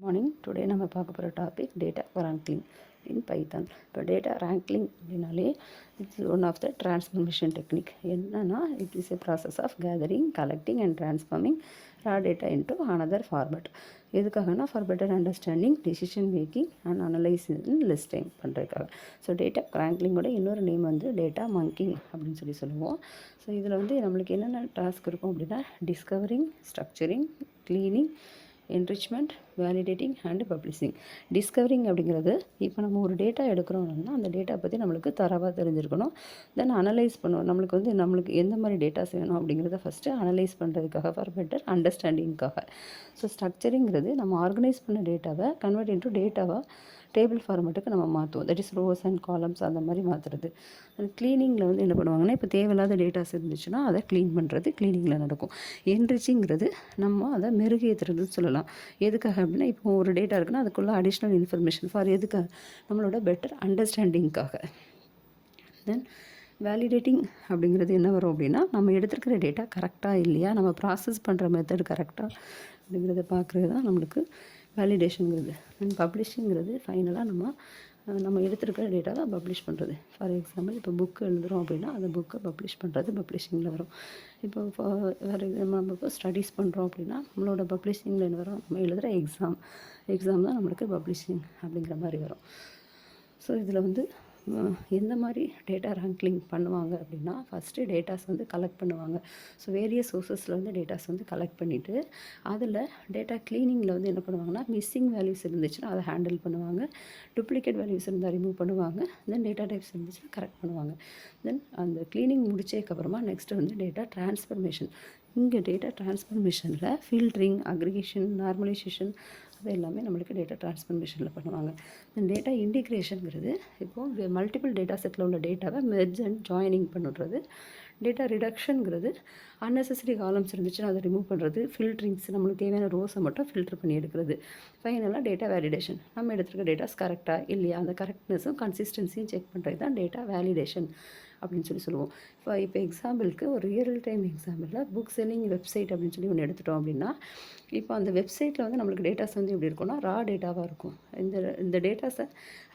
Morning today நம்ம பார்க்க போகிற topic data wrangling in Python. இப்போ டேட்டா wrangling அப்படின்னாலே it's one of the transformation technique. என்னன்னா it is a process of gathering, collecting and transforming raw data into another format. எதுக்காகனா for better understanding, decision making and analysing listing பண்ணுறதுக்காக. So data wranglingோட இன்னொரு name வந்து data மங்கிங் அப்படின்னு சொல்லுவோம். So இதில் வந்து நம்மளுக்கு என்னென்ன டாஸ்க் இருக்கும் அப்படின்னா discovering, structuring, cleaning, enrichment, validating and publishing. Discovering அப்படிங்கிறது இப்போ நம்ம ஒரு டேட்டா எடுக்கிறோம்னா அந்த டேட்டா பற்றி நம்மளுக்கு தரவாக தெரிஞ்சிருக்கணும். தென் அனலைஸ் பண்ணுவோம். நம்மளுக்கு எந்த மாதிரி டேட்டாஸ் வேணும் அப்படிங்கிறத ஃபஸ்ட்டு அனலைஸ் பண்ணுறதுக்காக, ஃபார் பெட்டர் அண்டர்ஸ்டாண்டிங்காக. ஸோ ஸ்ட்ரக்சரிங்கிறது நம்ம ஆர்கனைஸ் பண்ண டேட்டாவை கன்வெர்ட் இன்டு டேட்டாவாக டேபிள் ஃபார்மேட்டுக்கு நம்ம மாற்றுவோம். That is rose and columns அந்த மாதிரி மாற்றுறது. அண்ட் க்ளீனிங்கில் வந்து என்ன பண்ணுவாங்கன்னா, இப்போ தேவையில்லாத டேட்டாஸ் இருந்துச்சுன்னா அதை க்ளீன் பண்ணுறது க்ளீனிங்கில் நடக்கும். என்ரிச்சிங்கிறது நம்ம அதை மெருகேற்றுறதுன்னு சொல்லலாம். எதுக்காக அப்படின்னா, இப்போ ஒரு டேட்டா இருக்குன்னா அதுக்குள்ளே அடிஷ்னல் இன்ஃபர்மேஷன் ஃபார் எதுக்காக, நம்மளோட பெட்டர் அண்டர்ஸ்டாண்டிங்காக. தென் வேலிடேட்டிங் அப்படிங்கிறது என்ன வரும் அப்படின்னா, நம்ம எடுத்துருக்கிற டேட்டா கரெக்டாக இல்லையா, நம்ம ப்ராசஸ் பண்ணுற மெத்தட் கரெக்டாக அப்படிங்கிறத பார்க்குறது தான் நம்மளுக்கு வேலிடேஷனுங்கிறது. அண்ட் பப்ளிஷிங்கிறது ஃபைனலாக நம்ம எடுத்துருக்கிற டேட்டாவை பப்ளிஷ் பண்ணுறது. ஃபார் எக்ஸாம்பிள் இப்போ புக்கு எழுதுகிறோம் அப்படின்னா அந்த புக்கை பப்ளிஷ் பண்ணுறது பப்ளிஷிங்கில் வரும். இப்போ வேறு நம்ம இப்போ ஸ்டடீஸ் பண்ணுறோம் அப்படின்னா நம்மளோட பப்ளிஷிங்கில் என்ன வரும், நம்ம எழுதுகிற எக்ஸாம் தான் நம்மளுக்கு பப்ளிஷிங் அப்படிங்கிற மாதிரி வரும். ஸோ இதில் வந்து எந்த மாதிரி டேட்டா wrangling பண்ணுவாங்க அப்படின்னா, ஃபஸ்ட்டு டேட்டாஸ் வந்து கலெக்ட் பண்ணுவாங்க. ஸோ வேரியஸ் சோர்ஸஸில் வந்து டேட்டாஸ் வந்து கலெக்ட் பண்ணிவிட்டு அதில் டேட்டா க்ளீனிங்கில் வந்து என்ன பண்ணுவாங்கன்னா, மிஸ்ஸிங் வேல்யூஸ் இருந்துச்சுன்னா அதை ஹேண்டில் பண்ணுவாங்க. டூப்ளிகேட் வேல்யூஸ் இருந்தால் ரிமூவ் பண்ணுவாங்க. தென் டேட்டா டைப்ஸ் இருந்துச்சுன்னா கரெக்ட் பண்ணுவாங்க. தென் அந்த க்ளீனிங் முடிச்சதுக்கப்புறமா நெக்ஸ்ட்டு வந்து டேட்டா ட்ரான்ஸ்ஃபர்மேஷன். இங்கே டேட்டா ட்ரான்ஸ்ஃபர்மேஷனில் ஃபில்ட்ரிங், அக்ரிகேஷன், நார்மலைசேஷன் அது எல்லாமே நம்மளுக்கு டேட்டா ட்ரான்ஸ்ஃபர்மேஷனில் பண்ணுவாங்க. தென் டேட்டா இன்டிகிரேஷனுங்கிறது இப்போது மல்டிபிள் டேட்டா செட்டில் உள்ள டேட்டாவை மெர்ஜ் அண்ட் ஜாயினிங் பண்ணுறது. டேட்டா ரிடக்ஷனுங்கிறது அன்னெசரி காலம்ஸ் இருந்துச்சுன்னா அதை ரிமூவ் பண்ணுறது. ஃபில்ட்ரிங்ஸ், நம்மளுக்கு தேவையான ரோஸை மட்டும் ஃபில்டர் பண்ணி எடுக்கிறது. ஃபைனலாக டேட்டா வேலிடேஷன், நம்ம எடுத்துருக்க டேட்டாஸ் கரெக்டாக இல்லையா, அந்த கரெக்ட்னஸும் கன்சிஸ்டன்சியும் செக் பண்ணுறது தான் டேட்டா வேலிடேஷன் அப்படின்னு சொல்லுவோம். இப்போ எக்ஸாம்பிளுக்கு ஒரு ரியல் டைம் எக்ஸாம்பிளில் புக் செல்லிங் வெப்சைட் அப்படின்னு சொல்லி ஒன்று எடுத்துட்டோம் அப்படின்னா, இப்போ அந்த வெப்சைட்டில் வந்து நம்மளுக்கு டேட்டாஸ் வந்து எப்படி இருக்கும்னா ரா டேட்டாவாக இருக்கும். இந்த டேட்டாஸை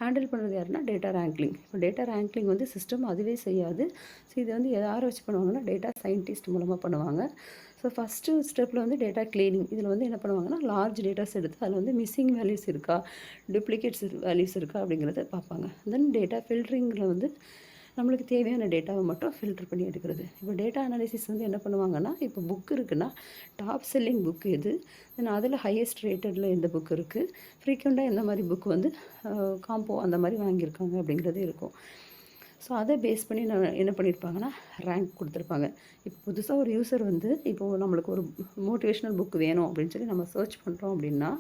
ஹேண்டில் பண்ணுறது யாருன்னா டேட்டா wrangling. இப்போ டேட்டா wrangling வந்து சிஸ்டம் அதுவே செய்யாது. ஸோ இது வந்து யாரை வச்சு பண்ணுவாங்கன்னா டேட்டா சயின்டிஸ்ட் மூலமாக பண்ணுவாங்க. ஸோ ஃபஸ்ட்டு ஸ்டெப்பில் வந்து டேட்டா க்ளீனிங். இதில் வந்து என்ன பண்ணுவாங்கன்னா, லார்ஜ் டேட்டாஸ் எடுத்து அதில் வந்து மிஸ்ஸிங் வேல்யூஸ் இருக்கா, டூப்ளிகேட்ஸ் வேல்யூஸ் இருக்கா அப்படிங்கிறத பார்ப்பாங்க. தென் டேட்டா ஃபில்ட்ரிங்கில் வந்து நம்மளுக்கு தேவையான டேட்டாவை மட்டும் ஃபில்டர் பண்ணி எடுக்கிறது. இப்போ டேட்டா அனாலிசிஸ் வந்து என்ன பண்ணுவாங்கன்னா, இப்போ புக் இருக்குன்னா டாப் செல்லிங் புக் எது, தென் அதில் ஹையஸ்ட் ரேட்டடில் எந்த புக் இருக்குது, ஃப்ரீக்வெண்ட்டாக எந்த மாதிரி புக் வந்து காம்போ அந்த மாதிரி வாங்கியிருக்காங்க அப்படிங்கிறது இருக்கும். ஸோ அதை பேஸ் பண்ணி என்ன பண்ணியிருப்பாங்கன்னா ரேங்க் கொடுத்துருப்பாங்க. இப்போ புதுசாக ஒரு யூசர் வந்து இப்போது நம்மளுக்கு ஒரு மோட்டிவேஷ்னல் புக் வேணும் அப்படின்னு சொல்லி நம்ம சர்ச் பண்ணுறோம் அப்படின்னா,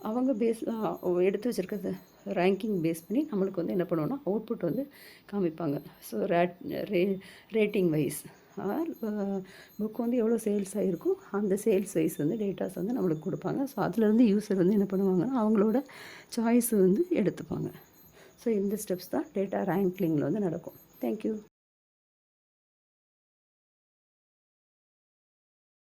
அவங்க எடுத்து வச்சுருக்கிறது ரேங்கிங் பேஸ் பண்ணி நம்மளுக்கு வந்து என்ன பண்ணுவோன்னா அவுட்புட் வந்து காமிப்பாங்க. ஸோ ரேட்டிங் வைஸ் புக் வந்து எவ்வளோ சேல்ஸ் ஆகிருக்கும் அந்த சேல்ஸ் வைஸ் வந்து டேட்டாஸ் வந்து நம்மளுக்கு கொடுப்பாங்க. ஸோ அதுலேருந்து யூசர் வந்து என்ன பண்ணுவாங்கன்னா அவங்களோட சாய்ஸ் வந்து எடுத்துப்பாங்க. ஸோ இந்த ஸ்டெப்ஸ் தான் டேட்டா wranglingல வந்து நடக்கும். தேங்க்யூ.